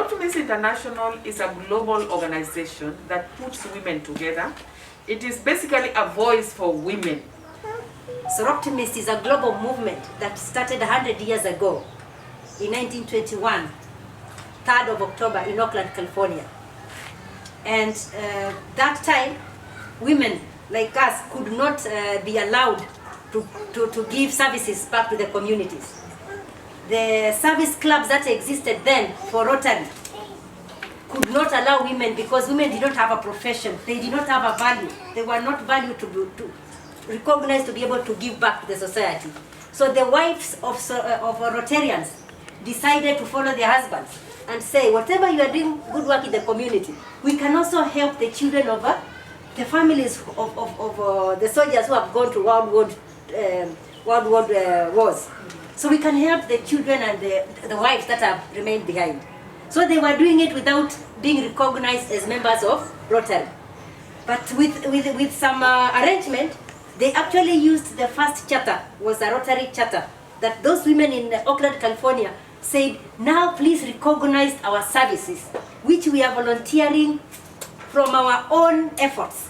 Soroptimist International is a global organization that puts women together. It is basically a voice for women. Soroptimist is a global movement that started 100 years ago in 1921, 3rd of October in Oakland, California. And that time, women like us could not be allowed to give services back to the communities. The service clubs that existed then for Rotary could not allow women because women did not have a profession. They did not have a value. They were not valued to recognized to be able to give back to the society. So the wives of Rotarians decided to follow their husbands and say, whatever you are doing good work in the community, we can also help the children of the families of the soldiers who have gone to world wars. So we can help the children and the wives that have remained behind. So they were doing it without being recognized as members of Rotary. But with some arrangement, they actually used the first charter, was a Rotary charter, that those women in Oakland, California said, now please recognize our services, which we are volunteering from our own efforts,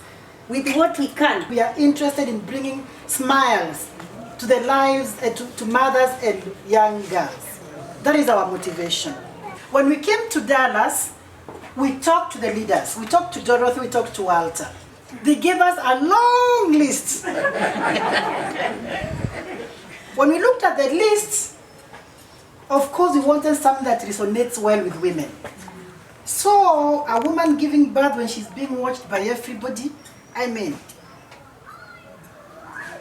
with what we can. We are interested in bringing smiles to the lives, to mothers and young girls. That is our motivation. When we came to Dallas, we talked to the leaders. We talked to Dorothy, we talked to Walter. They gave us a long list. When we looked at the list, of course we wanted something that resonates well with women. So a woman giving birth when she's being watched by everybody, I mean,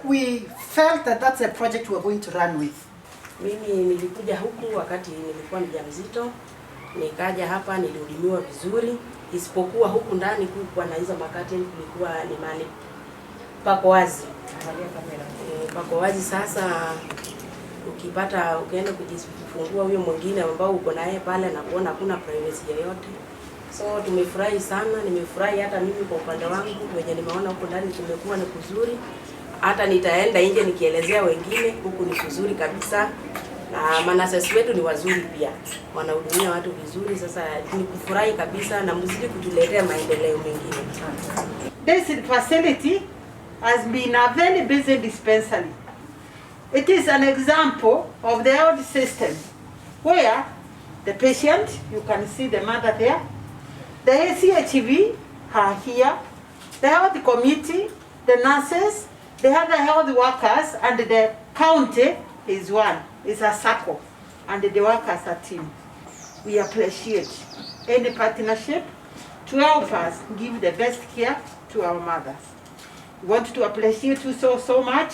we felt that that's a project we're going to run with. Mimi nilikuja huku wakati nilikuwa mjamzito, nikaja hapa nilihudumiwa vizuri, isipokuwa huku ndani kulikuwa na hizo makati kulikuwa ni mali pako wazi. Pako wazi sasa ukipata ukaenda kujifungua huyo mwingine ambao uko naye pale na kuona hakuna privacy yoyote. So tumefurahi sana, nimefurahi hata mimi kwa upande wangu wenye nimeona huko ndani tumekuwa ni kuzuri. Hata nitaenda nje nikielezea wengine huku ni kuzuri kabisa, na manasasi wetu ni wazuri pia, wanahudumia watu vizuri. Sasa ni kufurahi kabisa na mzidi kutuletea maendeleo mengine. This facility has been a very busy dispensary. It is an example of the health system where the patient, you can see the mother there, the ACHV are here, the health committee, the nurses, the other health workers, and the county is one, is a circle, and the workers are team. We appreciate any partnership to help us give the best care to our mothers. We want to appreciate you so much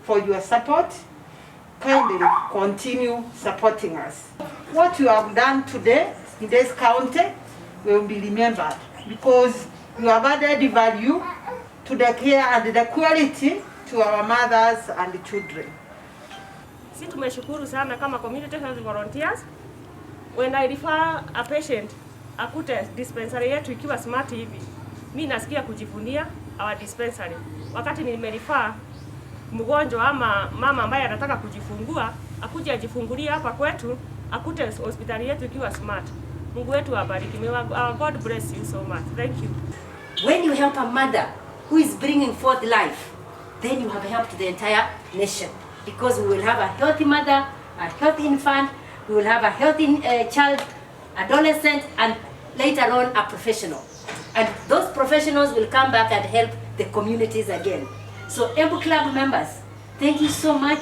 for your support. Kindly continue supporting us. What you have done today in this county will be remembered because you have added value to the care and the quality to our mothers and children. Sisi tumeshukuru sana kama community health volunteers. When I refer a patient akute dispensary yetu ikiwa smart hivi, mimi nasikia kujivunia our dispensary. Wakati nimerefer mgonjwa ama mama ambaye anataka kujifungua akuje ajifungulie hapa kwetu, akute hospitali yetu ikiwa smart. Mungu wetu abariki. God bless you so much. Thank you. When you help a mother who is bringing forth life, then you have helped the entire nation, because we will have a healthy mother, a healthy infant, we will have a healthy child, adolescent, and later on a professional. And those professionals will come back and help the communities again. So Embu Club members, thank you so much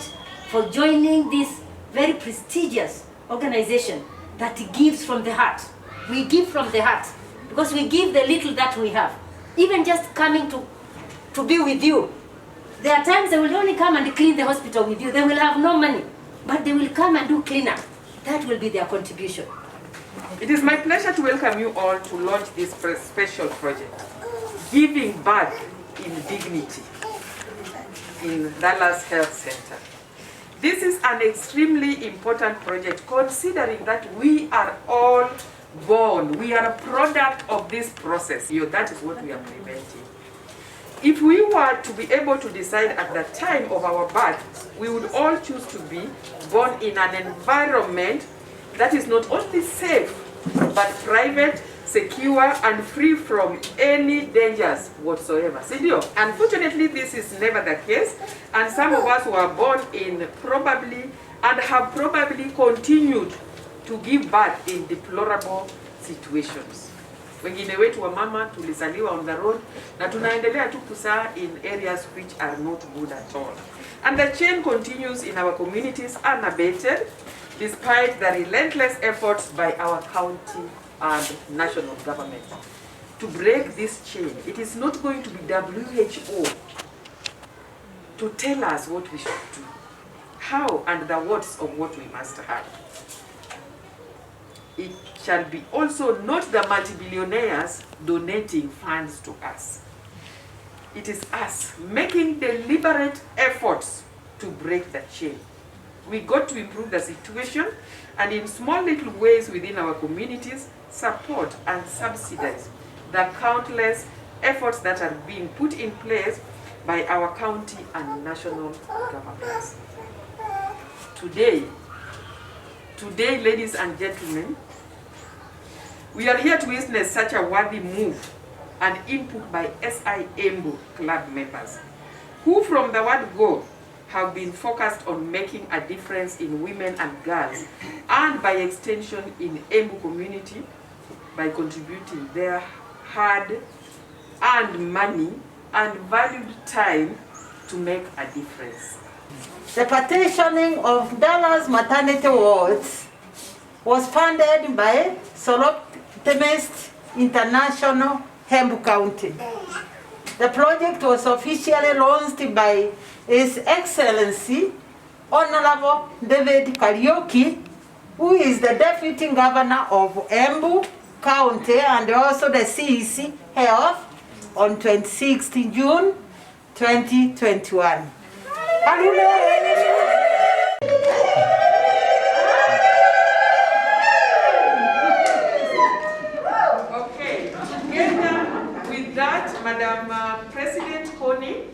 for joining this very prestigious organization that gives from the heart. We give from the heart because we give the little that we have. Even just coming to be with you. There are times they will only come and clean the hospital with you. They will have no money, but they will come and do cleanup. That will be their contribution. It is my pleasure to welcome you all to launch this special project, Giving Back in Dignity in Dallas Health Center. This is an extremely important project considering that we are all born, we are a product of this process. That is what we are preventing. If we were to be able to decide at the time of our birth, we would all choose to be born in an environment that is not only safe but private, secure, and free from any dangers whatsoever. Unfortunately, this is never the case, and some of us were born in probably and have probably continued to give birth in deplorable situations. Wengine wetu wa mama tulizaliwa on the road na tunaendelea tu kuzaa in areas which are not good at all. And the chain continues in our communities unabated despite the relentless efforts by our county and national government. To break this chain, it is not going to be WHO to tell us what we should do, how and the words of what we must have. It shall be also not the multi-billionaires donating funds to us. It is us making deliberate efforts to break the chain. We got to improve the situation and in small little ways within our communities, support and subsidize the countless efforts that are being put in place by our county and national governments. Today, ladies and gentlemen, we are here to witness such a worthy move and input by SI Embu club members, who from the word go have been focused on making a difference in women and girls, and by extension in Embu community by contributing their hard-earned money and valued time to make a difference. The partitioning of Dallas maternity wards was funded by Soroptimist International, Embu County. The project was officially launched by His Excellency Honorable David Kariuki, who is the Deputy Governor of Embu County and also the CEC Health on 26th June 2021. Okay, together with that, Madam President Connie,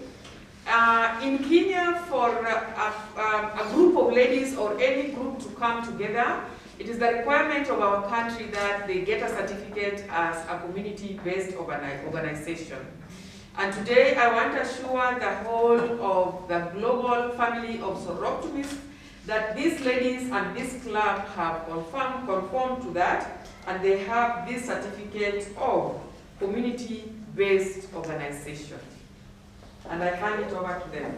in Kenya, for a group of ladies or any group to come together, it is the requirement of our country that they get a certificate as a community-based organization. And today I want to assure the whole of the global family of Soroptomist that these ladies and this club have conformed to that, and they have this certificate of community-based organization. And I hand it over to them.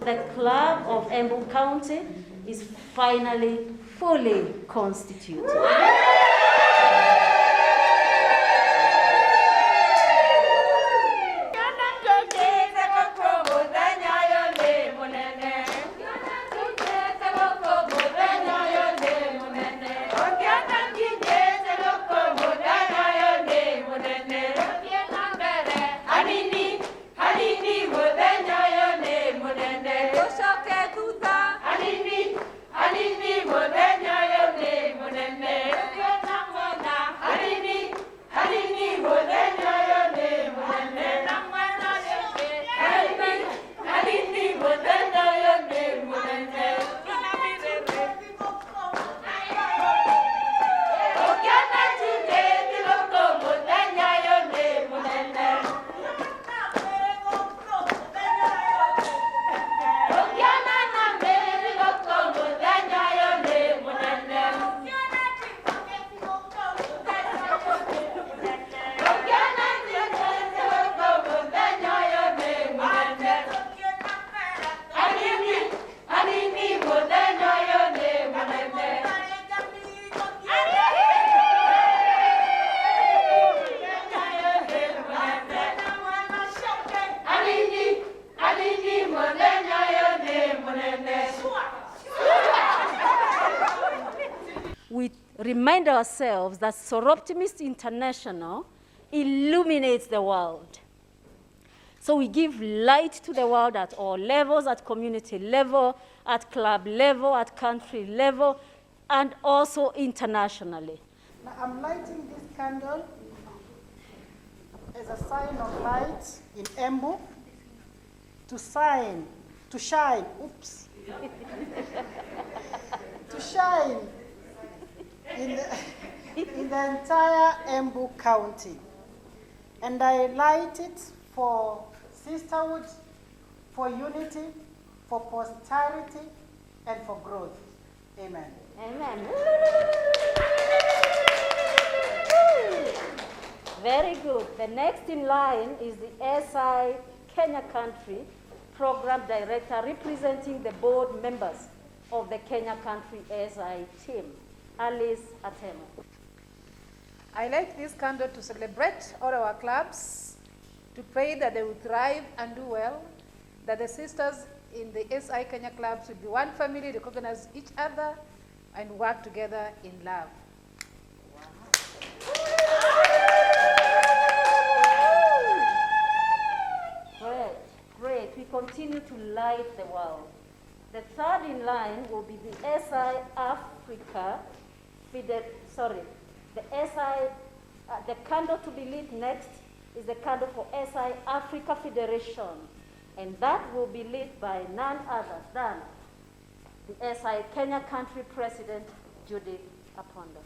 The club of Embu County is finally fully constituted. We remind ourselves that Soroptimist International illuminates the world. So we give light to the world at all levels, at community level, at club level, at country level, and also internationally. Now I'm lighting this candle as a sign of light in Embu to sign to shine, to shine in the entire Embu County. And I light it for sisterhood, for unity, for posterity, and for growth. Amen. Amen. Very good. The next in line is the SI Kenya Country Program Director representing the board members of the Kenya Country SI team, Alice Atemo. I light this candle to celebrate all our clubs, to pray that they will thrive and do well, that the sisters in the SI Kenya clubs will be one family, recognize each other, and work together in love. Great, great. We continue to light the world. The third in line will be the SI Africa, the candle to be lit next is the candle for SI Africa Federation, and that will be lit by none other than the SI Kenya Country President, Judith Apondo.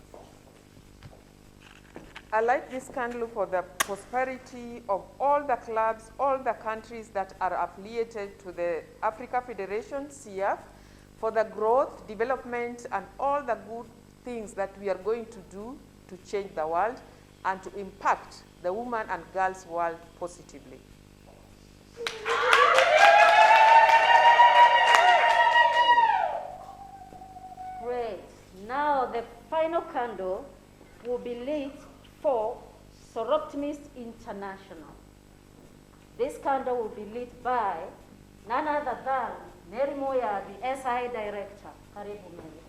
I light this candle for the prosperity of all the clubs, all the countries that are affiliated to the Africa Federation, CF, for the growth, development, and all the good things that we are going to do to change the world and to impact the woman and girls world positively. Great. Now the final candle will be lit for Soroptimist International. This candle will be lit by none other than Mary Moya, the SI Director. Karibu Mary.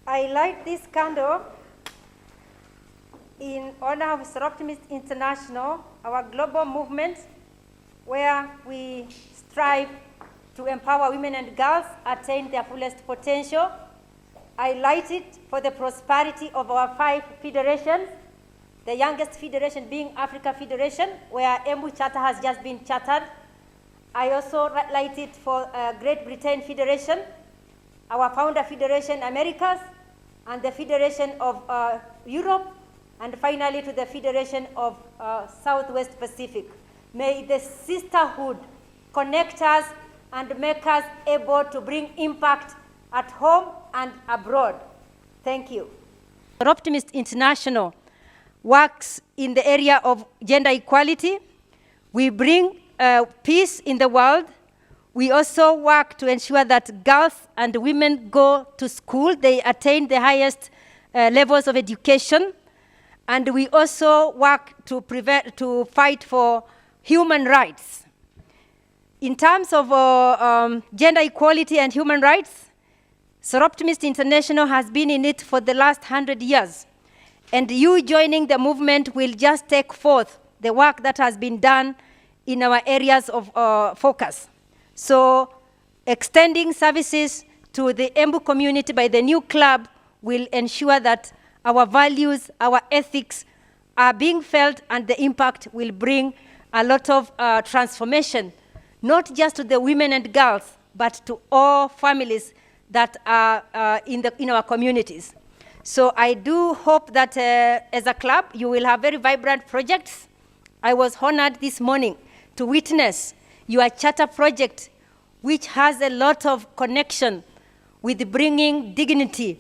I light this candle in honor of Soroptimist International, our global movement where we strive to empower women and girls attain their fullest potential. I light it for the prosperity of our 5 federations, the youngest federation being Africa Federation, where Embu Charter has just been chartered. I also light it for Great Britain Federation, our founder federation Americas, and the Federation of Europe, and finally to the Federation of Southwest Pacific. May the sisterhood connect us and make us able to bring impact at home and abroad. Thank you. Soroptimist International works in the area of gender equality. We bring peace in the world. We also work to ensure that girls and women go to school, they attain the highest levels of education. And we also work to fight for human rights. In terms of gender equality and human rights, Soroptimist International has been in it for the last 100 years. And you joining the movement will just take forth the work that has been done in our areas of focus. So extending services to the Embu community by the new club will ensure that our values, our ethics are being felt, and the impact will bring a lot of transformation, not just to the women and girls, but to all families that are in our communities. So I do hope that as a club, you will have very vibrant projects. I was honored this morning to witness your charter project, which has a lot of connection with bringing dignity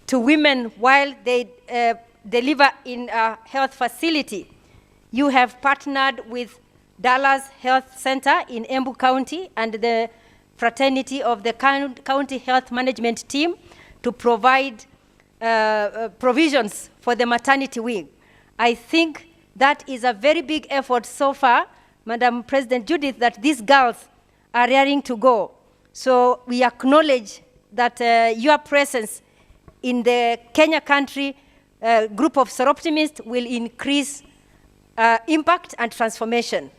to women while they deliver in a health facility. You have partnered with Dallas Health Center in Embu County and the fraternity of the county health management team to provide provisions for the maternity wing. I think that is a very big effort so far, Madam President Judith, that these girls are raring to go. So we acknowledge that your presence in the Kenya Country group of Soroptimists will increase impact and transformation.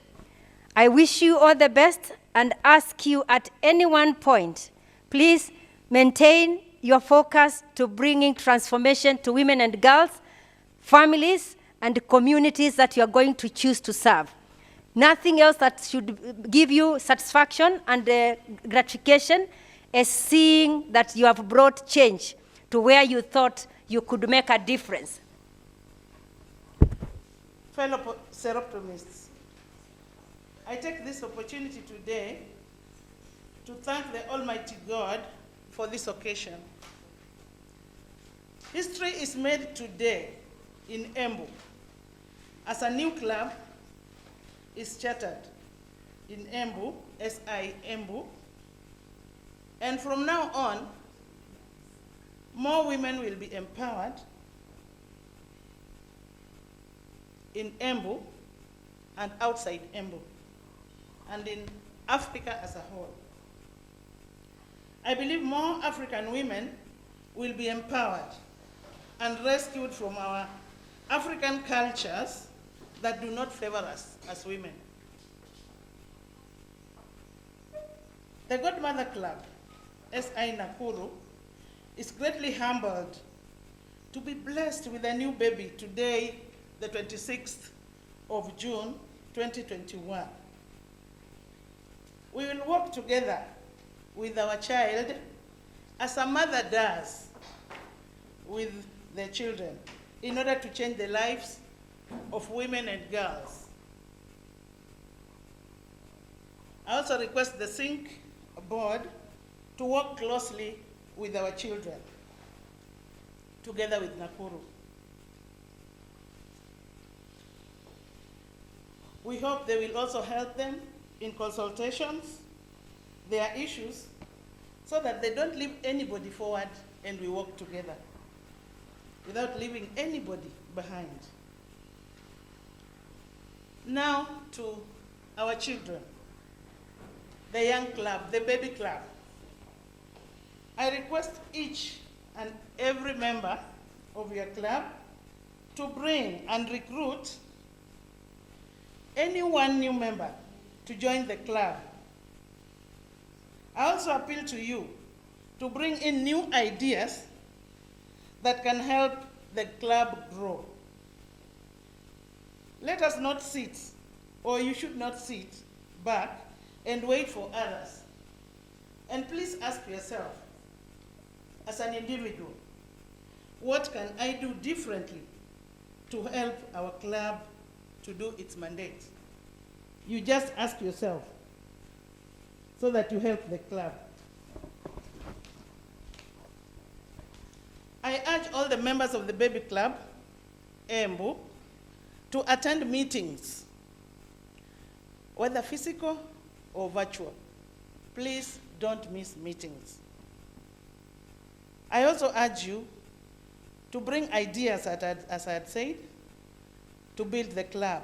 I wish you all the best and ask you at any one point, please maintain your focus to bringing transformation to women and girls, families, and communities that you are going to choose to serve. Nothing else that should give you satisfaction and gratification as seeing that you have brought change to where you thought you could make a difference. Fellow Soroptomists, I take this opportunity today to thank the Almighty God for this occasion. History is made today in Embu as a new club is chartered in Embu, SI Embu, and from now on, more women will be empowered in Embu and outside Embu, and in Africa as a whole. I believe more African women will be empowered and rescued from our African cultures that do not favor us as women. The Godmother Club, SI Nakuru, is greatly humbled to be blessed with a new baby today, the 26th of June, 2021. We will work together with our child as a mother does with their children in order to change the lives of women and girls. I also request the SYNC board to work closely with our children, together with Nakuru. We hope they will also help them in consultations, their issues, so that they don't leave anybody forward and we work together without leaving anybody behind. Now to our children, the young club, the baby club. I request each and every member of your club to bring and recruit any one new member to join the club. I also appeal to you to bring in new ideas that can help the club grow. Let us not sit, or you should not sit back and wait for others. And please ask yourself, as an individual, what can I do differently to help our club to do its mandate? You just ask yourself so that you help the club. I urge all the members of the baby club, Embu, to attend meetings, whether physical or virtual. Please don't miss meetings. I also urge you to bring ideas, as I had said, to build the club.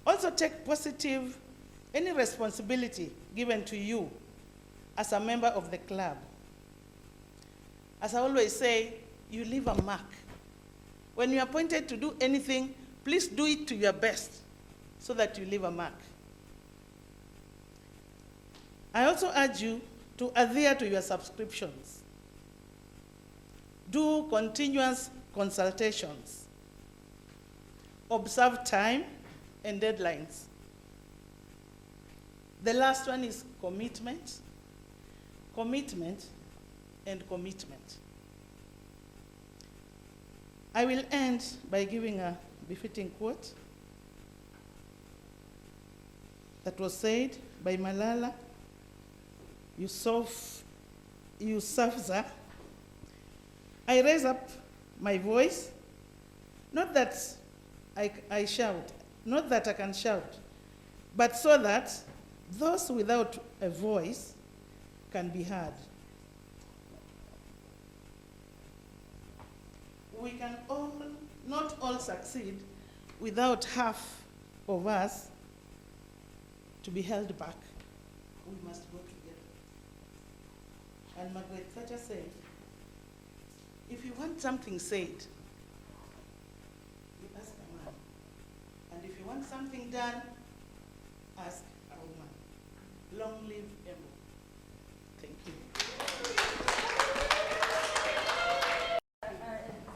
Also take positive any responsibility given to you as a member of the club. As I always say, you leave a mark. When you're appointed to do anything, please do it to your best so that you leave a mark. I also urge you to adhere to your subscriptions. Do continuous consultations. Observe time and deadlines. The last one is commitment, commitment, and commitment. I will end by giving a befitting quote that was said by Malala Yousafzai. I raise up my voice, not that I shout, not that I can shout, but so that those without a voice can be heard. We can not all succeed without half of us to be held back. We must go together. And Margaret Thatcher said, if you want something said, you ask a man. And if you want something done, ask a woman. Long live Embu. Thank you.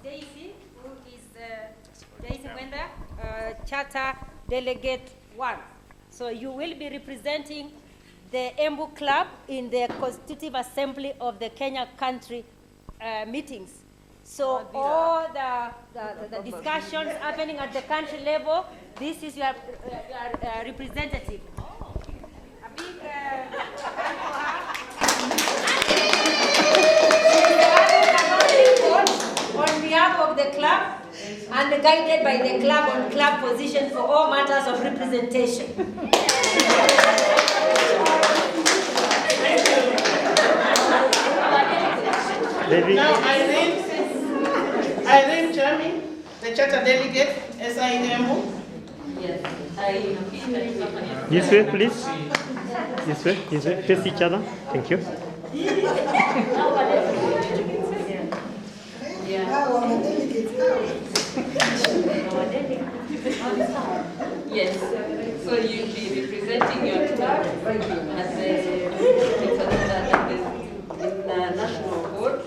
Daisy, who is Daisy Wenda, Charter Delegate 1. So you will be representing the Embu Club in the Constitutive Assembly of the Kenya country meetings. So all the discussions happening at the country level, this is your representative. A big hand for her. On behalf of the club and guided by the club on club position for all matters of representation. Now Irene Chami, the charter delegate, SIMU. Yes, This way, please. This way. Face each other. Thank you. Yes, so you'll be representing your club at the national board,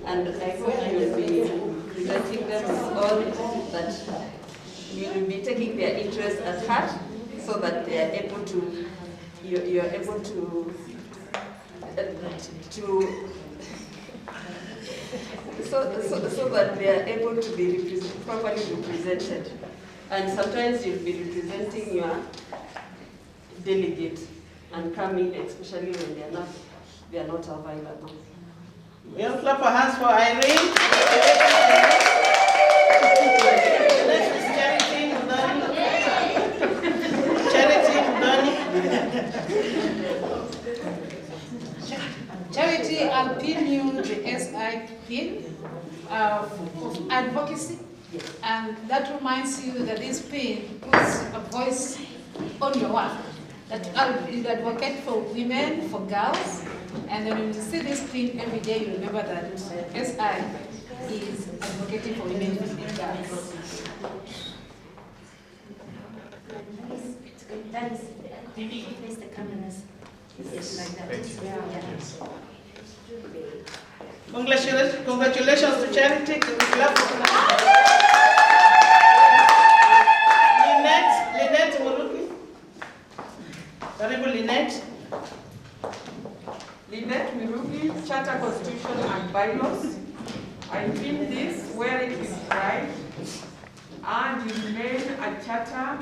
and I hope you'll be presenting them with all that you'll be taking their interests at heart, so that they are able to, you're able to so that they are able to be properly represented. And sometimes you'll be representing your delegate and coming, especially when they are not available. We'll clap our hands for Irene. Next is Charity Mudani. Charity, I'll pin you the SI pin of advocacy, and that reminds you that this pin puts a voice on your work. That you advocate for women, for girls, and then when you see this pin every day, you remember that SI is advocating for women and girls. That is, face the cameras. Yes, like that. Congratulations to Charity. Lynette Muruki. Honorable Lynette. Lynette Mirugi, Charter, Constitution and Bylaws. I pin this where it is right, and you remain a Charter,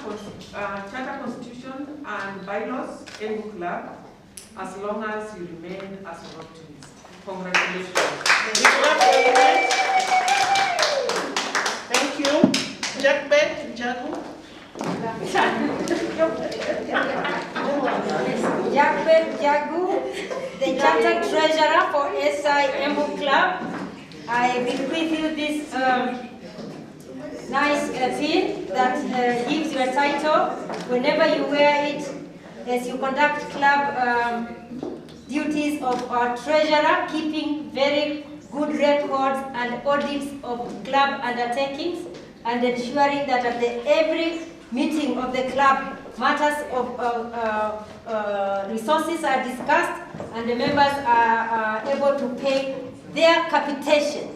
Constitution and Bylaws Embu Club as long as you remain a Soroptimist. Congratulations. Thank you. Jackbet Jagu. Jackbet Jagu, the Charter Treasurer for SI Embu Club. I bequeath you this nice pin that gives you a title. Whenever you wear it, as you conduct club duties of our treasurer, keeping very good records and audits of club undertakings, and ensuring that at every meeting of the club, matters of resources are discussed, and the members are able to pay their capitation.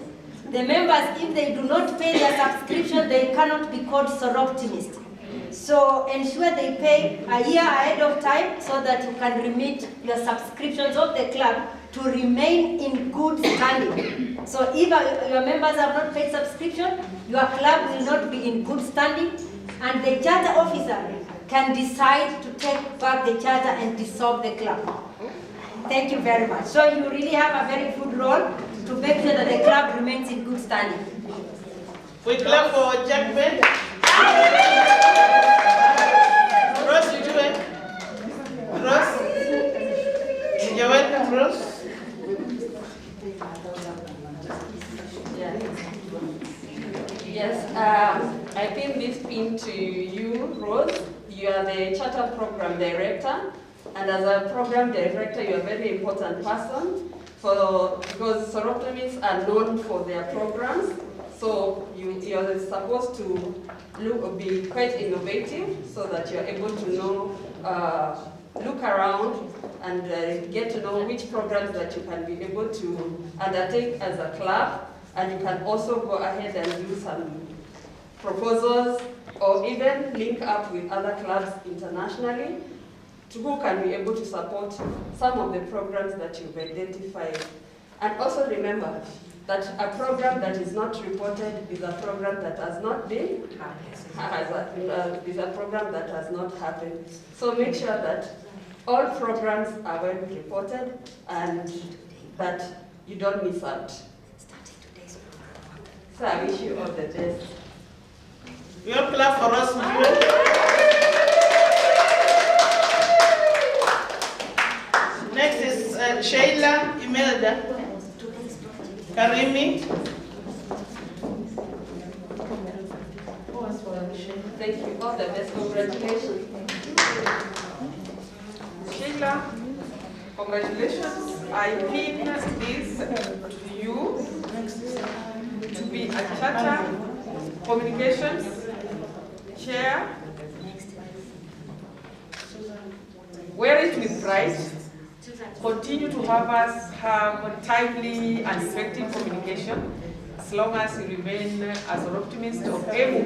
The members, if they do not pay their subscription, they cannot be called Soroptimist. So ensure they pay a year ahead of time so that you can remit your subscriptions of the club to remain in good standing. So if your members have not paid subscription, your club will not be in good standing, and the charter officer can decide to take back the charter and dissolve the club. Thank you very much. So you really have a very good role to make sure that the club remains in good standing. We clap for Jack Ben. Ross, did you wait? Ross? You're welcome, Ross. Yes, I pin this pin to you, Rose. You are the Charter Program Director, and as a Program Director, you are a very important person because Soroptomists are known for their programs. So you are supposed to be quite innovative so that you're able to know, look around and get to know which programs that you can be able to undertake as a club, and you can also go ahead and do some proposals or even link up with other clubs internationally who can be able to support some of the programs that you've identified. And also remember that a program that is not reported is a program that has not been, is a program that has not happened. So make sure that all programs are well reported and that you don't miss out. So I wish you all the best. You all clap for us, would you? Next is Sheila Imelda Karimi. Thank you. All the best. Congratulations. Sheila, congratulations. I pin this to you to be a charter communications chair. Wear it with pride. Continue to have us have timely and effective communication as long as you remain a Soroptimist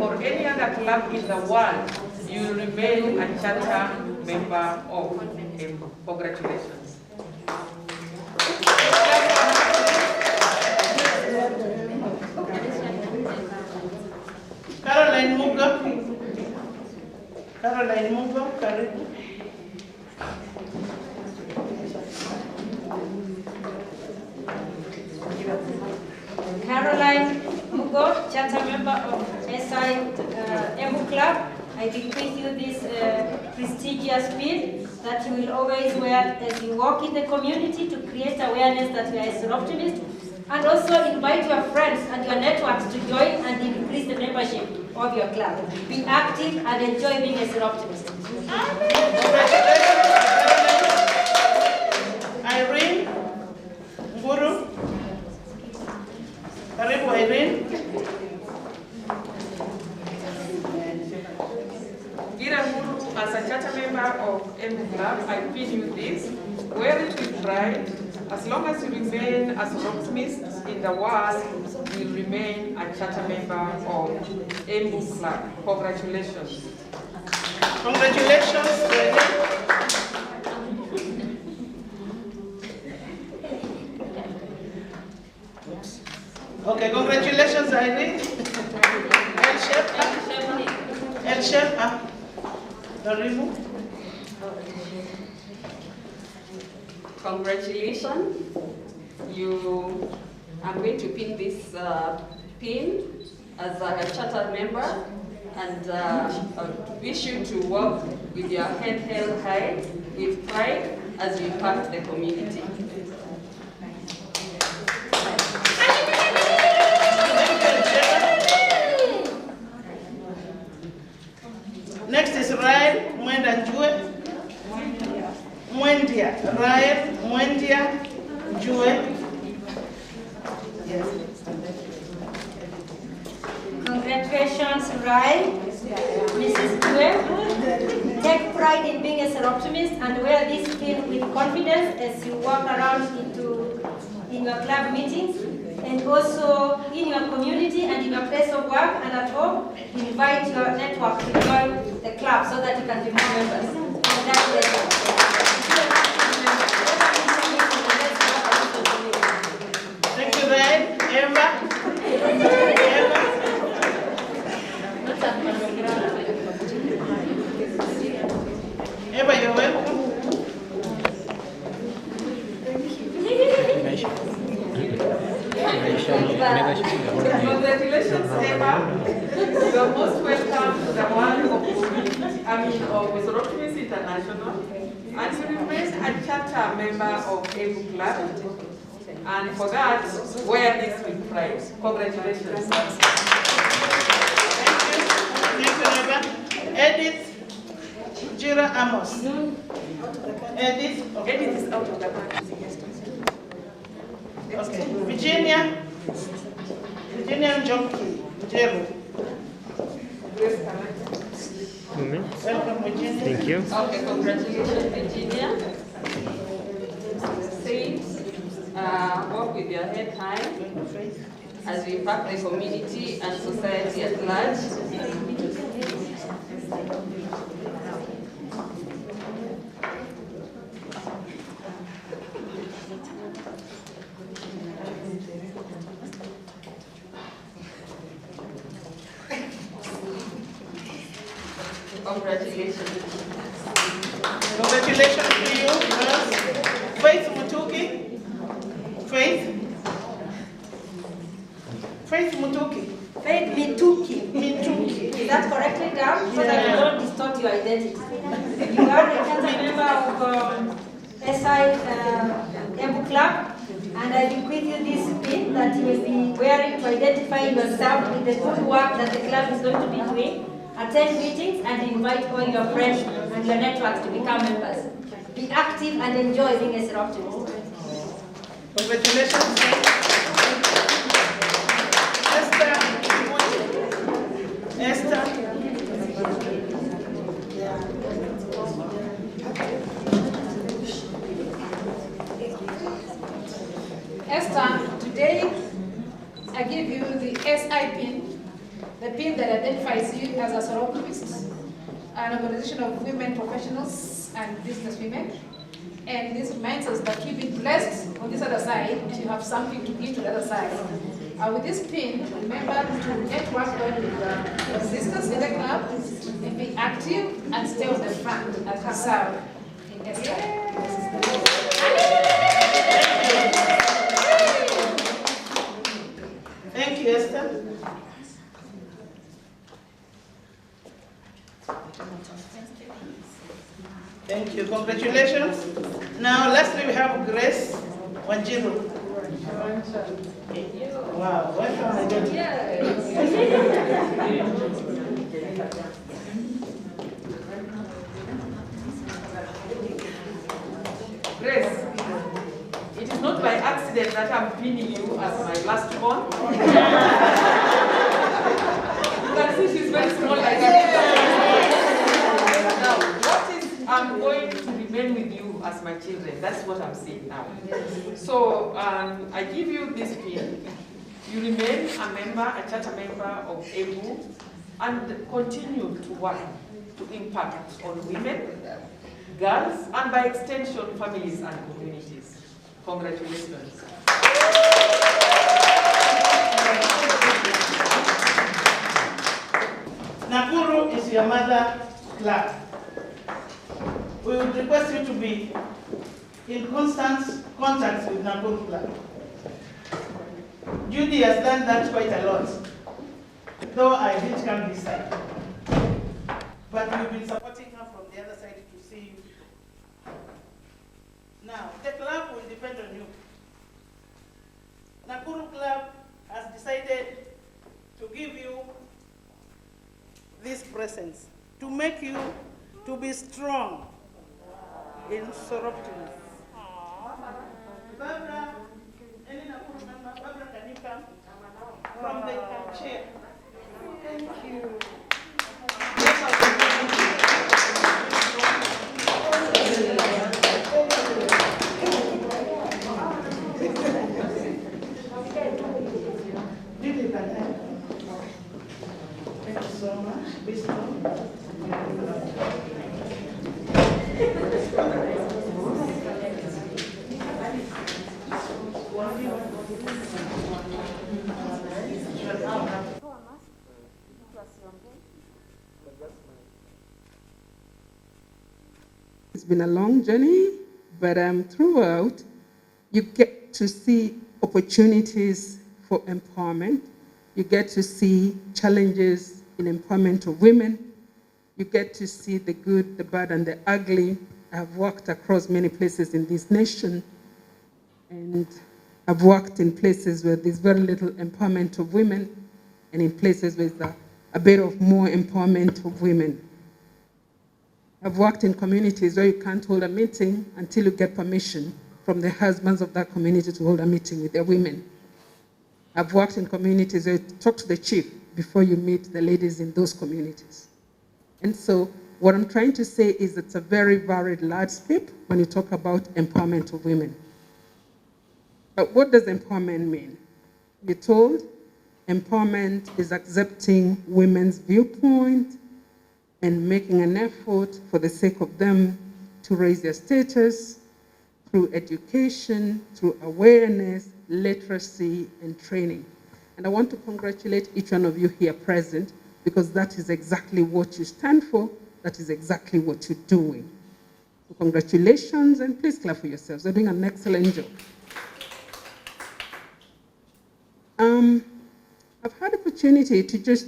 or any other club in the world. You will remain a charter member of Embu. Congratulations. Caroline Mugo. Caroline Mugo, karibu. Caroline Mugo, charter member of SI Embu Club. I bequeath you this prestigious pin that you will always wear as you walk in the community to create awareness that you are a Soroptimist, and also invite your friends and your networks to join and increase the membership of your club. Be active and enjoy being a Soroptimist. Irene Nguru. Karibu Irene. Gira Nguru, as a charter member of Embu Club, I pin you this. Wear it with pride. As long as you remain a Soroptimist in the world, you will remain a charter member of Embu Club. Congratulations. Congratulations. Okay, congratulations, Irene. El Shepa. Karibu. Congratulations. I'm going to pin this pin as a charter member and wish you to walk with your head held high with pride as you impact the community. Next is Ryan Mwenda Njue. Mwendia. Ryan Mwendia Njue. Yes. Congratulations, Rai, Mrs. Due. Take pride in being a Soroptimist and wear this pin with confidence as you walk around in your club meetings and also in your community and in your place of work and at home. Invite your network to join the club so that you can be more members. Congratulations. Thank you, Ryan. Emma. Eva, you're welcome. Congratulations, Eva. You are most welcome to the world of Soroptimist International, and you remain a charter member of Embu Club. And for that, wear this with pride. Congratulations. Thank you, Eva. Edith Jira Amos. Edith. Edith is out of the country. Okay. Virginia Njoki. Jeru. Welcome, Virginia. Thank you. Okay, congratulations, Virginia. Saints, walk with your head high as we impact the community and society at large. Congratulations. Congratulations to you, girls. Faith Mutuki. Faith Mutuki. Faith Mituki. Mituki. Is that correctly done? So that you don't distort your identity. You are a charter member of SI Embu Club, and I bequeath you this pin that you will be wearing to identify yourself with the good work that the club is going to be doing. Attend meetings and invite all your friends and your networks to become members. Be active and enjoy being a Soroptimist. Congratulations. Esther. Esther, today I give you the SI pin, the pin that identifies you as a Soroptimist, an organization of women professionals and business women. And this reminds us that you've been blessed on this other side and you have something to give to the other side. With this pin, remember to network well with your sisters in the club and be active and stay on the front as you serve in SI. Thank you, Esther. Thank you. Congratulations. Now, lastly, we have Grace Wanjiru. Wow, welcome again. Grace, it is not by accident that I'm pinning you as my last born. You can see she's very small like that. Now, what is I'm going to remain with you as my children? That's what I'm saying now. So I give you this pin. You remain a member, a charter member of Embu, and continue to work to impact on women, girls, and by extension, families and communities. Congratulations. Nakuru is your mother club. We would request you to be in constant contact with Nakuru club. Judy has done that quite a lot, though I didn't come this side. But we've been supporting her from the other side to see you. Now, the club will depend on you. Nakuru club has decided to give you these presents to make you to be strong in Soroptimist. Barbara, any Nakuru member, Barbara, can you come from the chair? Thank you. Thank you so much. Be strong. It's been a long journey, but throughout, you get to see opportunities for empowerment. You get to see challenges in empowerment of women. You get to see the good, the bad, and the ugly. I've worked across many places in this nation, and I've worked in places where there's very little empowerment of women, and in places where there's a bit of more empowerment of women. I've worked in communities where you can't hold a meeting until you get permission from the husbands of that community to hold a meeting with their women. I've worked in communities where you talk to the chief before you meet the ladies in those communities. And so what I'm trying to say is it's a very varied landscape when you talk about empowerment of women. But what does empowerment mean? You're told empowerment is accepting women's viewpoint and making an effort for the sake of them to raise their status through education, through awareness, literacy, and training. And I want to congratulate each one of you here present, because that is exactly what you stand for. that is exactly what you're doing. So congratulations, and please clap for yourselves. You're doing an excellent job. I've had opportunity to just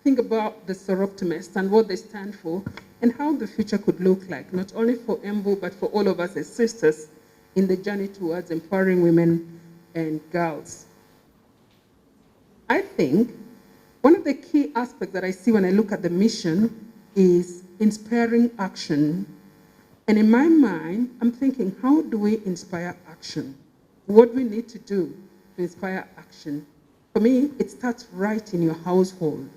think about the Soroptimist and what they stand for and how the future could look like, not only for Embu, but for all of us as sisters in the journey towards empowering women and girls. I think one of the key aspects that I see when I look at the mission is inspiring action. And in my mind, I'm thinking, how do we inspire action? What do we need to do to inspire action? For me, it starts right in your household.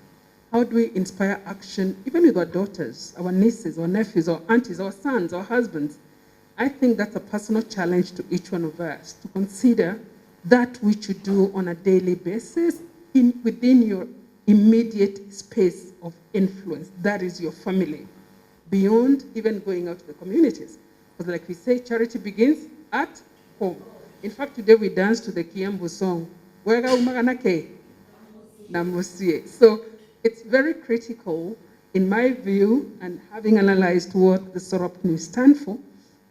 How do we inspire action, even with our daughters, our nieces, our nephews, our aunties, our sons, our husbands? I think that's a personal challenge to each one of us, to consider that which you do on a daily basis within your immediate space of influence. That is your family, beyond even going out to the communities. Because like we say, charity begins at home. In fact, today we danced to the Kiambu song, Wega Umaganake Namusie. So it's very critical, in my view, and having analyzed what the Soroptimist stand for,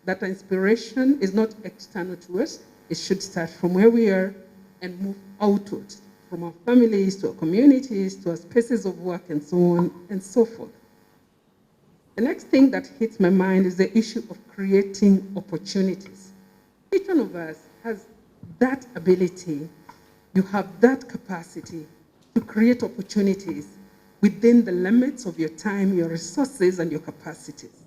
that inspiration is not external to us. It should start from where we are and move outwards, from our families to our communities to our spaces of work and so on and so forth. The next thing that hits my mind is the issue of creating opportunities. Each one of us has that ability, you have that capacity to create opportunities within the limits of your time, your resources, and your capacities.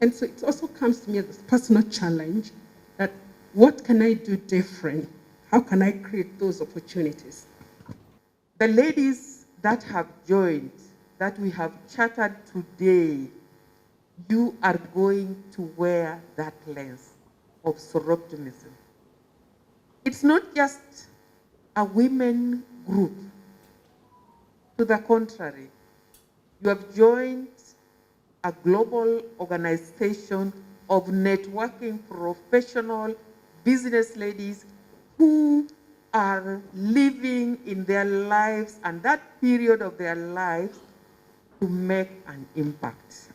And so it also comes to me as a personal challenge that what can I do different? How can I create those opportunities? The ladies that have joined, that we have chatted today, you are going to wear that lens of Soroptimism. It's not just a women group. To the contrary, you have joined a global organization of networking professional business ladies who are living in their lives and that period of their lives to make an impact.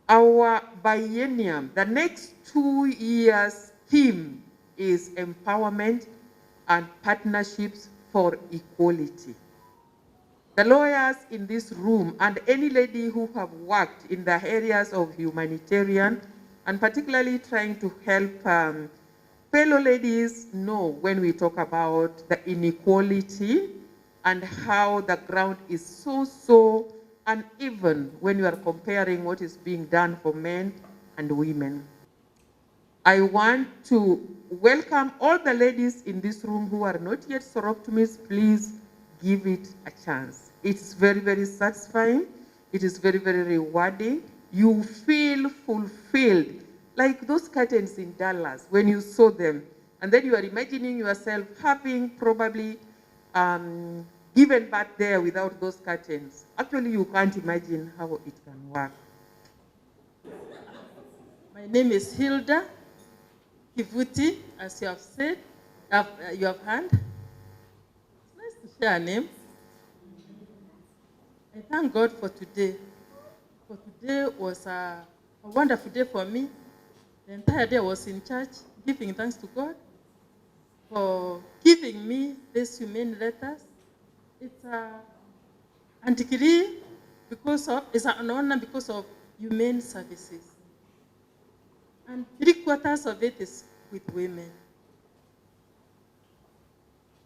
Our biennium, the next 2 years theme is empowerment and partnerships for equality. The lawyers in this room and any lady who have worked in the areas of humanitarian and particularly trying to help fellow ladies know when we talk about the inequality and how the ground is so uneven when you are comparing what is being done for men and women. I want to welcome all the ladies in this room who are not yet Soroptomists. Please give it a chance. It's very satisfying. It is very rewarding. You feel fulfilled, like those curtains in Dallas when you saw them. And then you are imagining yourself having probably given birth there without those curtains. Actually, you can't imagine how it can work. My name is Hilda Kivuti, as you have said, you have heard. It's nice to share a name. I thank God for today. For today was a wonderful day for me. The entire day I was in church, giving thanks to God for giving me these humane letters. It's a degree because of, it's an honor because of humane services. And 3/4 of it is with women.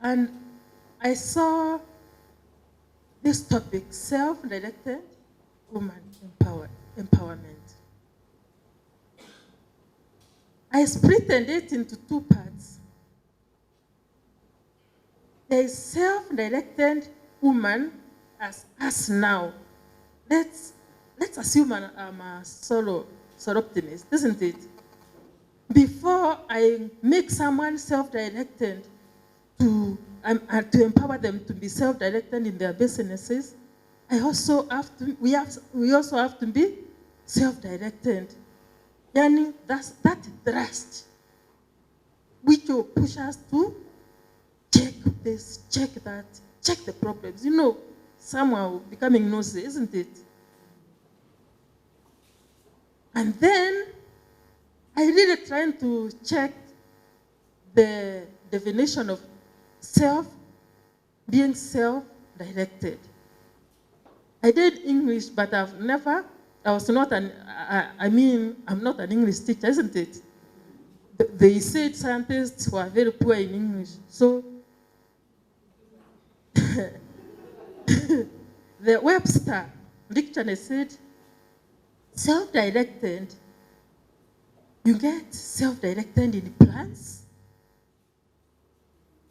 And I saw this topic, self-directed woman empowerment. I split it into 2 parts. There is self-directed woman as us now. Let's assume I'm a Soroptimist, isn't it? Before I make someone self-directed to empower them to be self-directed in their businesses, we also have to be self-directed. Yani, that thrust, which will push us to check this, check that, check the problems. You know, somehow becoming nosy, isn't it? And then I really trying to check the definition of being self-directed. I did English, but I'm not an English teacher, isn't it? They said scientists were very poor in English. So the Webster dictionary said, self-directed, you get self-directed in plans,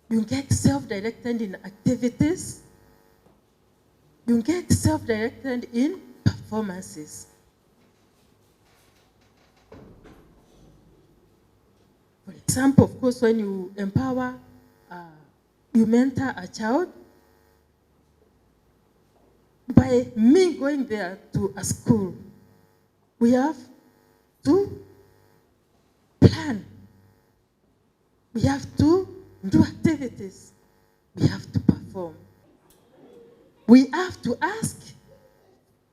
you get self-directed in activities, you get self-directed in performances. For example, of course, when you empower, you mentor a child, by me going there to a school, we have to plan. We have to do activities. We have to perform. We have to ask.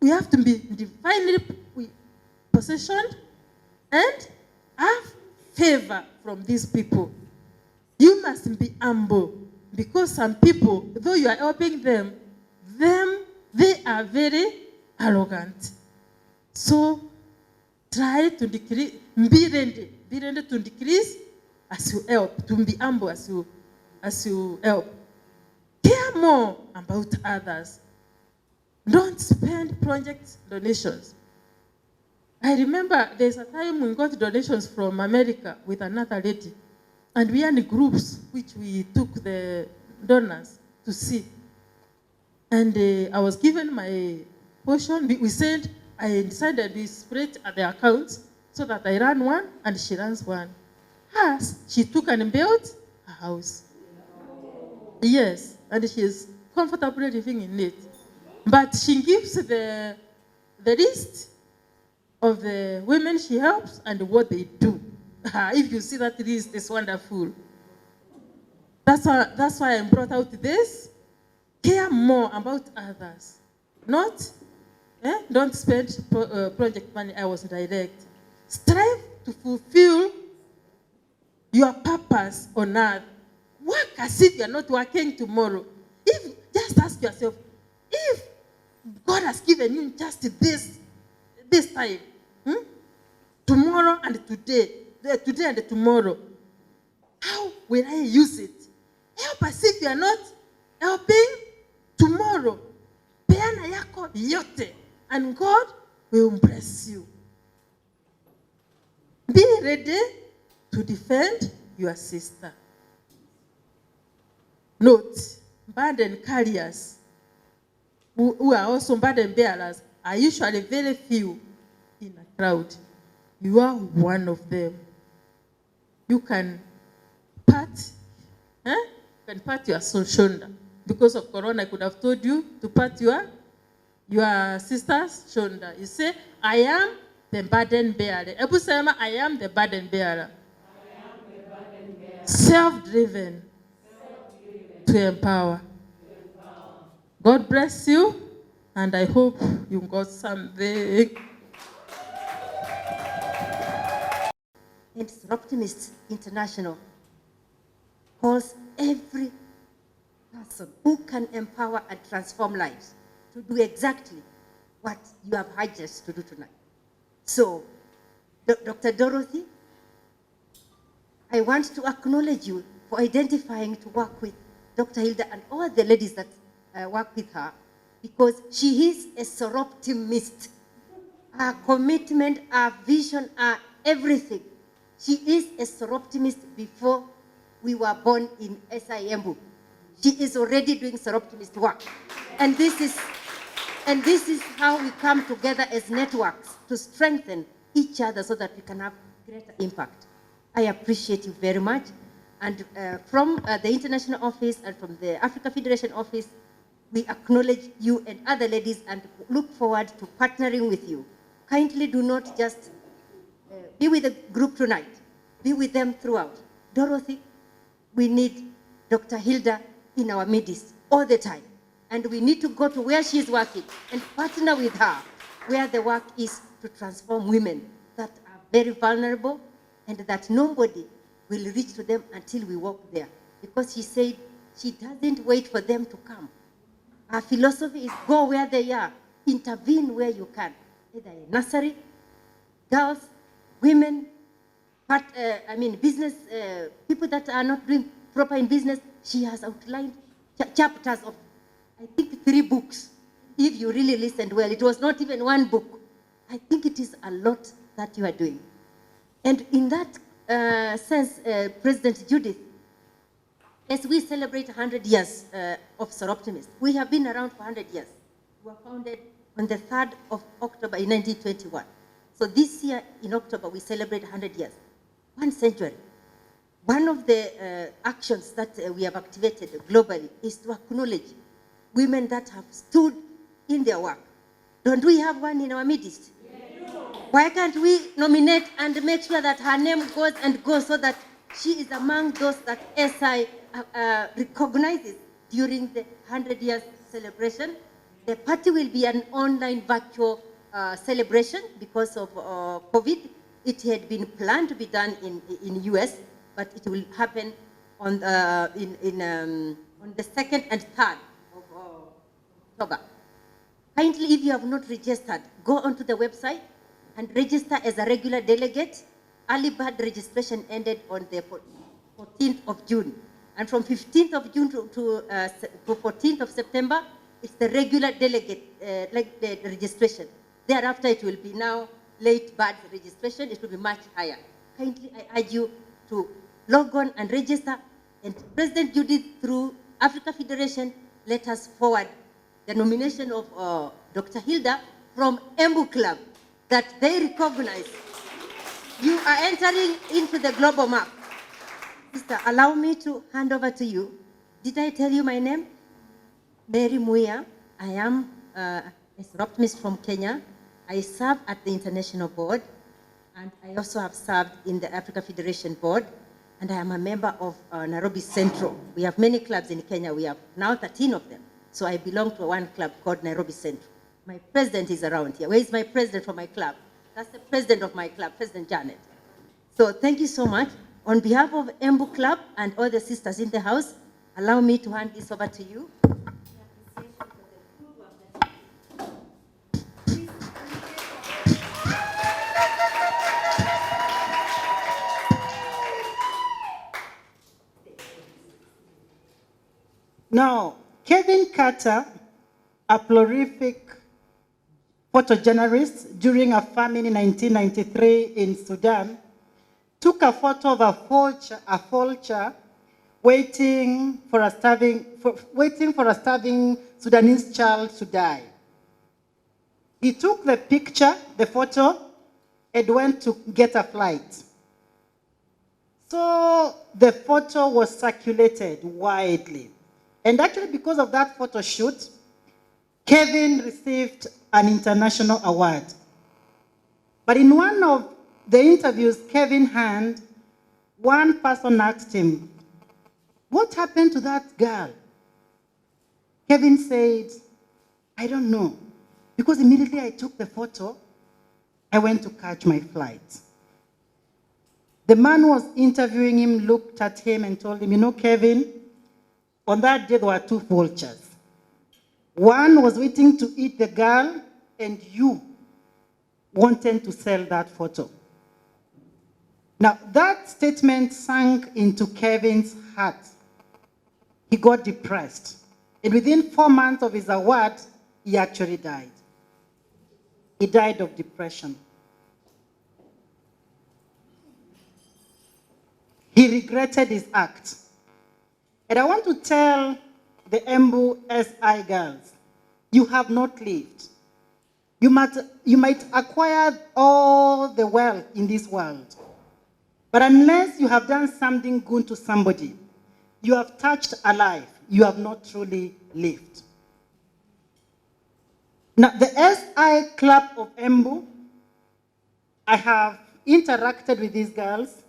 We have to be divinely positioned and have favor from these people. You must be humble, because some people, though you are helping them, they are very arrogant. So try to decrease, be ready to decrease as you help, to be humble as you help. Care more about others. Don't spend project donations. I remember there's a time we got donations from America with another lady, and we had groups which we took the donors to see. And I was given my portion. We said, I decided we split at the accounts so that I ran one and she runs one. Hers, she took and built a house. Yes, and she is comfortably living in it. But she gives the list of the women she helps and what they do. If you see that list, it's wonderful. That's why I brought out this. Care more about others. Don't spend project money. I was direct. Strive to fulfill your purpose on earth. Work as if you're not working tomorrow. Just ask yourself, if God has given you just this time, tomorrow and today and tomorrow, how will I use it? Help as if you are not helping tomorrow. Peana yako yote, and God will bless you. Be ready to defend your sister. Note, burden carriers who are also burden bearers are usually very few in a crowd. You are one of them. You can pat your shoulder. Because of Corona, I could have told you to pat your sister's shoulder. You say, I am the burden bearer. Ebu sema, I am the burden bearer. Self-driven to empower. God bless you, and I hope you got something. And Soroptimist International calls every person who can empower and transform lives to do exactly what you have hired us to do tonight. So, Dr. Dorothy, I want to acknowledge you for identifying to work with Dr. Hilda and all the ladies that work with her, because she is a Soroptimist. Her commitment, her vision, her everything. She is a Soroptimist before we were born in Embu. She is already doing Soroptimist work. And this is how we come together as networks to strengthen each other so that we can have greater impact. I appreciate you very much. And from the International Office and from the Africa Federation Office, we acknowledge you and other ladies and look forward to partnering with you. Kindly do not just be with the group tonight. Be with them throughout. Dorothy, we need Dr. Hilda in our midst all the time. And we need to go to where she's working and partner with her, where the work is to transform women that are very vulnerable and that nobody will reach to them until we walk there. Because she said she doesn't wait for them to come. Our philosophy is go where they are, intervene where you can, either in nursery, girls, women, business, people that are not doing proper in business. She has outlined chapters of, I think, 3 books. If you really listened well, it was not even 1 book. I think it is a lot that you are doing. And in that sense, President Judith, as we celebrate 100 years of Soroptimist, we have been around for 100 years. We were founded on the 3rd of October in 1921. So this year in October, we celebrate 100 years, 1 century. One of the actions that we have activated globally is to acknowledge women that have stood in their work. Don't we have one in our midst? Yes. Why can't we nominate and make sure that her name goes and goes so that she is among those that SI recognizes during the 100 years celebration? The party will be an online virtual celebration because of COVID. It had been planned to be done in US, but it will happen on the 2nd and 3rd of October. Kindly, if you have not registered, go onto the website and register as a regular delegate. Early bird registration ended on the 14th of June. And from 15th of June to 14th of September, it's the regular delegate the registration. Thereafter, it will be now late bird registration. It will be much higher. Kindly, I urge you to log on and register. And President Judith, through Africa Federation, let us forward the nomination of Dr. Hilda from Embu Club, that they recognize you are entering into the global map. Sister, allow me to hand over to you. Did I tell you my name? Mary Muya. I am a Soroptimist from Kenya. I serve at the International Board, and I also have served in the Africa Federation Board, and I am a member of Nairobi Central. We have many clubs in Kenya. We have now 13 of them. So I belong to one club called Nairobi Central. My president is around here. Where is my president for my club? That's the president of my club, President Janet. So thank you so much. On behalf of Embu Club and all the sisters in the house, allow me to hand this over to you. Now, Kevin Carter, a prolific photojournalist during a famine in 1993 in Sudan, took a photo of a vulture waiting for a starving Sudanese child to die. He took the picture, the photo, and went to get a flight. So the photo was circulated widely. And actually, because of that photo shoot, Kevin received an international award. But in one of the interviews Kevin had, one person asked him, "What happened to that girl?" Kevin said, "I don't know, because immediately I took the photo, I went to catch my flight." The man who was interviewing him looked at him and told him, "You know, Kevin, on that day there were 2 vultures. One was waiting to eat the girl, and you wanted to sell that photo." Now, that statement sank into Kevin's heart. He got depressed. And within 4 months of his award, he actually died. He died of depression. He regretted his act. And I want to tell the Embu SI girls, you have not lived. You might acquire all the wealth in this world, but unless you have done something good to somebody, you have touched a life, you have not truly lived. Now, the SI Club of Embu, I have interacted with these girls,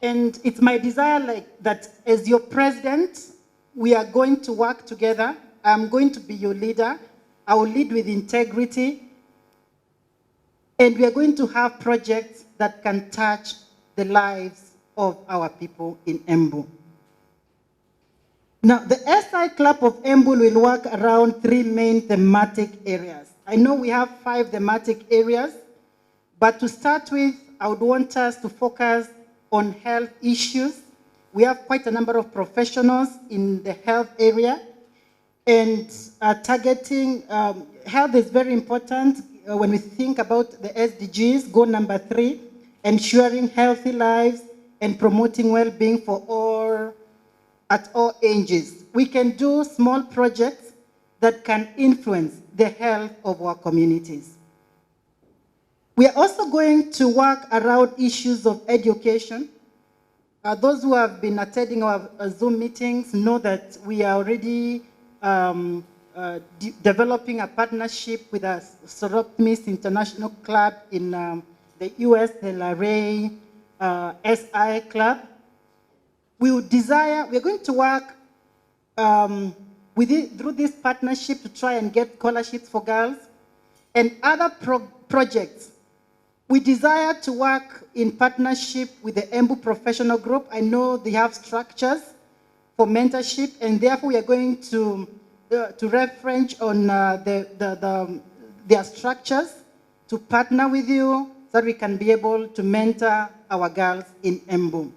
and it's my desire that as your president, we are going to work together. I'm going to be your leader. I will lead with integrity. And we are going to have projects that can touch the lives of our people in Embu. Now, the SI Club of Embu will work around 3 main thematic areas. I know we have 5 thematic areas, but to start with, I would want us to focus on health issues. We have quite a number of professionals in the health area, and targeting health is very important when we think about the SDGs. Goal number 3, ensuring healthy lives and promoting well-being for all at all ages. We can do small projects that can influence the health of our communities. We are also going to work around issues of education. Those who have been attending our Zoom meetings know that we are already developing a partnership with a Soroptimist International Club in the US, the Larray SI Club. We are going to work through this partnership to try and get scholarships for girls and other projects. We desire to work in partnership with the Embu Professional Group. I know they have structures for mentorship, and therefore we are going to reference on their structures to partner with you so that we can be able to mentor our girls in Embu.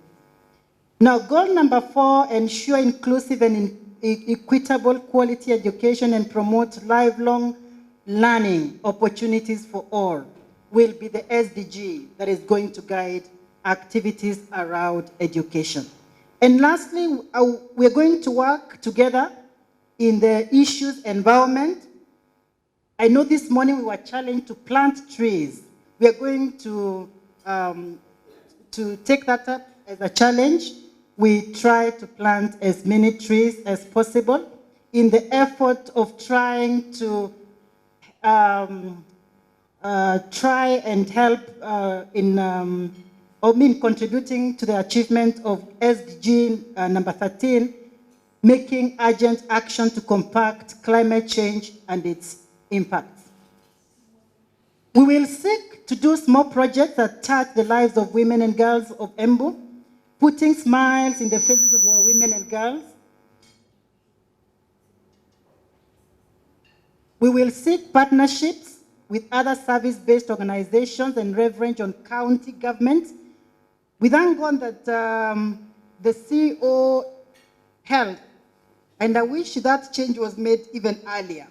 Now, goal number 4, ensure inclusive and equitable quality education and promote lifelong learning opportunities for all, will be the SDG that is going to guide activities around education. And lastly, we're going to work together in the issues environment. I know this morning we were challenged to plant trees. We are going to take that up as a challenge. We try to plant as many trees as possible in the effort of trying to try and help contributing to the achievement of SDG number 13, making urgent action to combat climate change and its impacts. We will seek to do small projects that touch the lives of women and girls of Embu, putting smiles in the faces of our women and girls. We will seek partnerships with other service-based organizations and leverage on county government. We thank God that the CEO held, and I wish that change was made even earlier.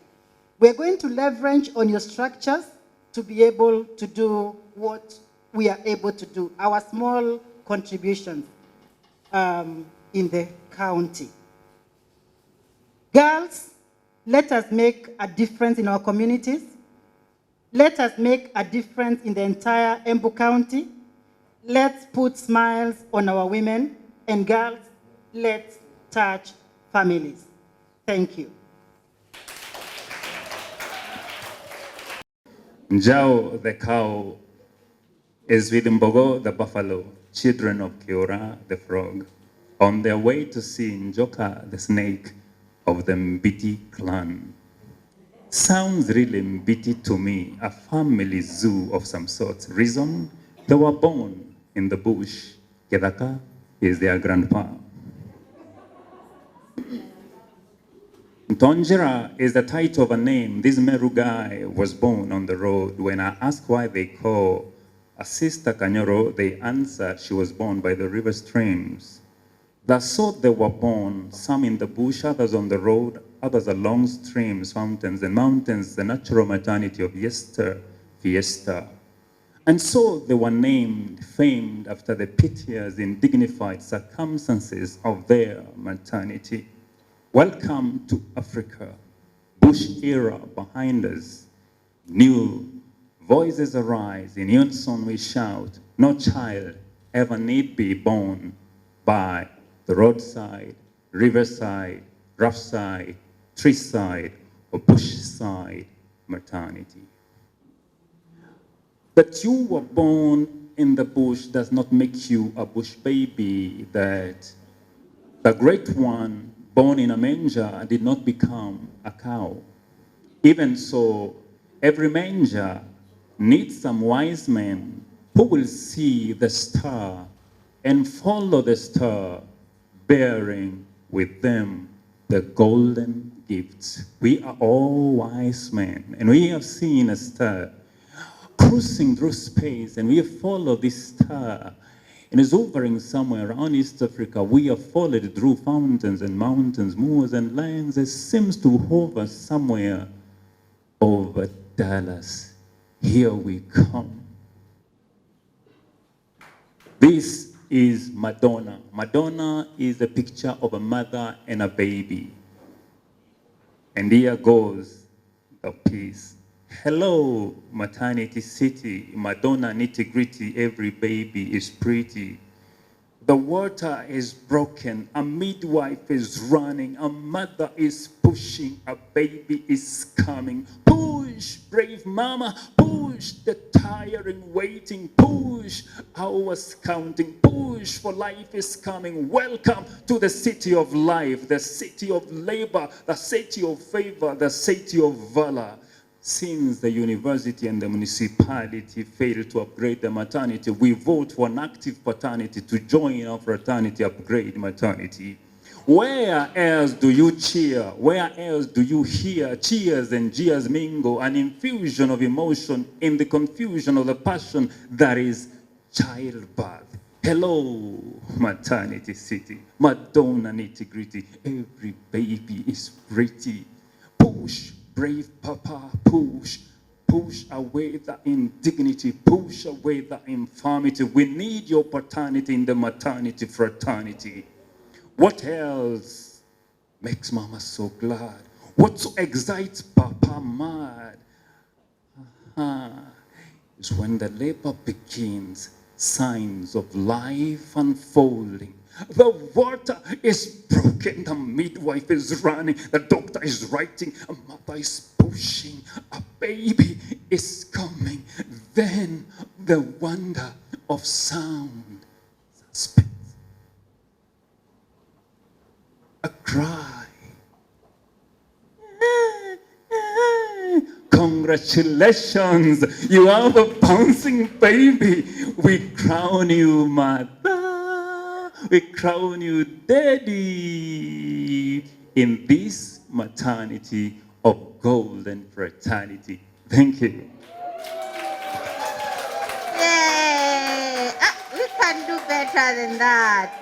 We're going to leverage on your structures to be able to do what we are able to do, our small contributions in the county. Girls, let us make a difference in our communities. Let us make a difference in the entire Embu County. Let's put smiles on our women, and girls, let's touch families. Thank you. Njao the cow is with Mbogo the buffalo, children of Kiora the frog, on their way to see Njoka the snake of the Mbiti clan. Sounds really Mbiti to me, a family zoo of some sort. Reason, they were born in the bush. Kedaka is their grandpa. Ntonjera is the title of a name. This Meru guy was born on the road. When I asked why they call a sister Kanyoro, they answered she was born by the river streams. That's so they were born, some in the bush, others on the road, others along streams, fountains, and mountains, the natural maternity of yester, fiesta. And so they were named, famed after the piteous and dignified circumstances of their maternity. Welcome to Africa, bush era behind us. New voices arise, in unison we shout, no child ever need be born by the roadside, riverside, rough side, tree side, or bush side maternity. That you were born in the bush does not make you a bush baby, that the great one born in a manger did not become a cow. Even so, every manger needs some wise men who will see the star and follow the star, bearing with them the golden gifts. We are all wise men, and we have seen a star cruising through space, and we have followed this star, and it's hovering somewhere around East Africa. We have followed it through fountains and mountains, moors and lands. It seems to hover somewhere over Dallas. Here we come. This is Madonna. Madonna is a picture of a mother and a baby. And here goes the piece. Hello, maternity city, Madonna nitty-gritty, every baby is pretty. The water is broken, a midwife is running, a mother is pushing, a baby is coming. Push, brave mama, push, the tiring waiting, push, hours counting, push, for life is coming. Welcome to the city of life, the city of labor, the city of favor, the city of valor. Since the university and the municipality failed to upgrade the maternity, we vote for an active paternity to join our fraternity, upgrade maternity. Where else do you cheer? Where else do you hear cheers and jeers mingle, an infusion of emotion in the confusion of the passion that is childbirth? Hello, maternity city, Madonna nitty-gritty, every baby is pretty. Push, brave papa, push. Push away the indignity, push away the infirmity. We need your paternity in the maternity fraternity. What else makes mama so glad? What so excites papa mad? Is when the labor begins, signs of life unfolding. The water is broken, the midwife is running, the doctor is writing, a mother is pushing, a baby is coming. Then the wonder of sound, suspense, a cry. Congratulations, you have a bouncing baby. We crown you mother, we crown you daddy in this maternity of golden fraternity. Thank you. Yay! We can do better than that.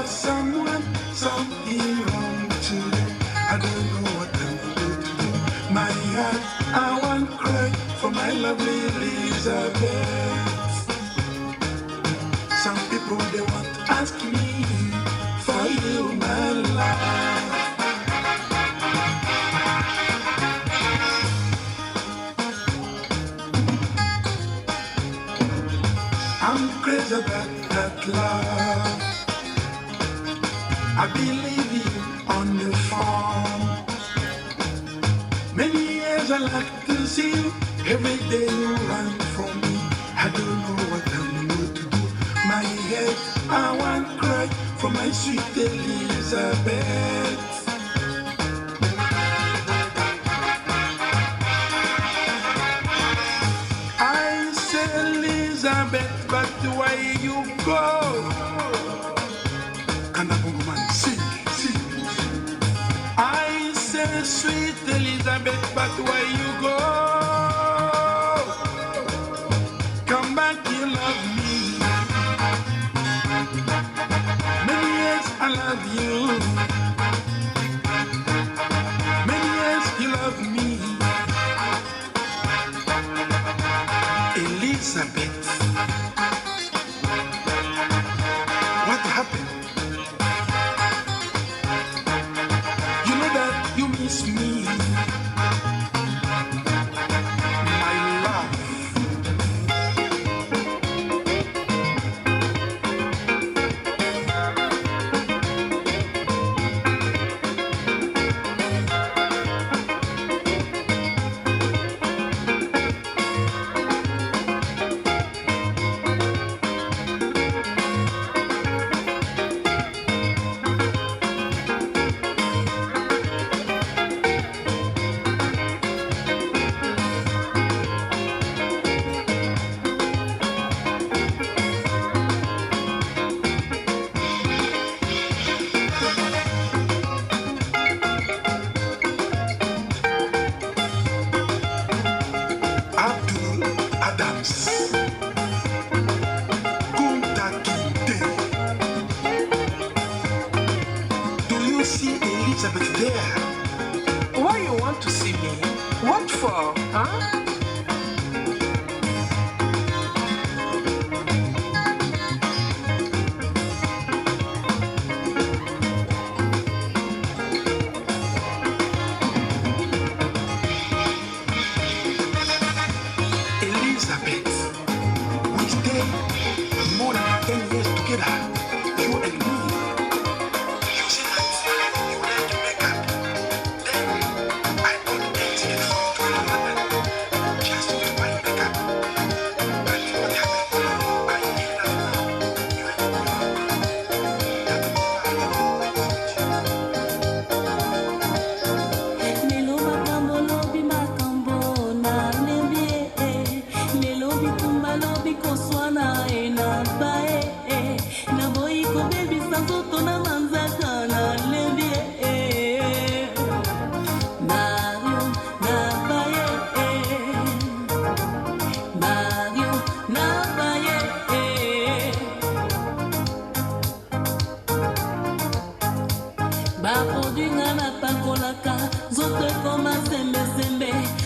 someone, something wrong today. I don't know what I'm going to do. My heart, I want to cry for my lovely Elizabeth. Some people, they want to ask me for you, my love. I'm crazy about that love. I believe you on the phone. Many years I like to see you. Every day you run from me. I don't know what I'm going to do. My head, I want to cry for my sweet Elizabeth. I say Elizabeth, but why you go? Kanabunguman, sing, sing. I say sweet Elizabeth, but why you go? Come back, you love me. Many years I love you. Many years you love me. Elizabeth, what happened? You know that you miss me, my love. Do you see Elizabeth there? Why you want to see me? What for, huh? Elizabeth, we stay more than 10 years together, you and me. You say that you like makeup. Then I bought 8 years to London just to buy makeup. But what happened? I hear that now you and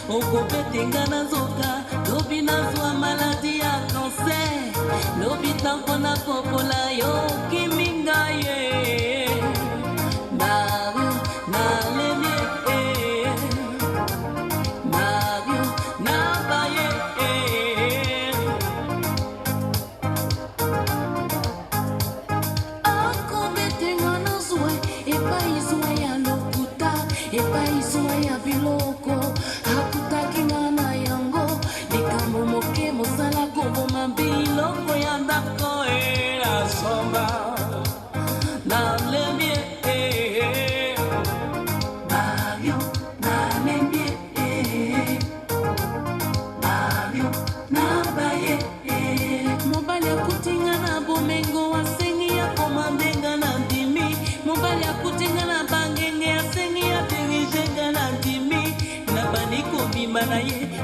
Okopetengana zoka, lobi nazwa maladi ya cancer, lobi tampona popola yo kiminga ye. Mario na lemie, Mario na baye. Okopetengana zoe, epa izwa ya lokuta, epa izwa ya biloko.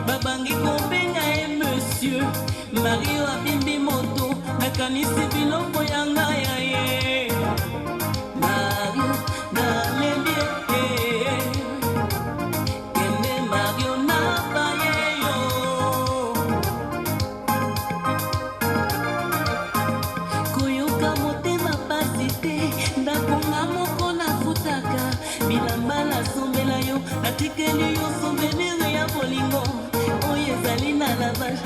Babangi kombenga monsieur Mario abimbi moto nakanisi biloko yanga ya ye. ndakonga moko nafutaka bilamba nasombela yo natikeli yo souvenir ya bolingo oyo ezali na lavage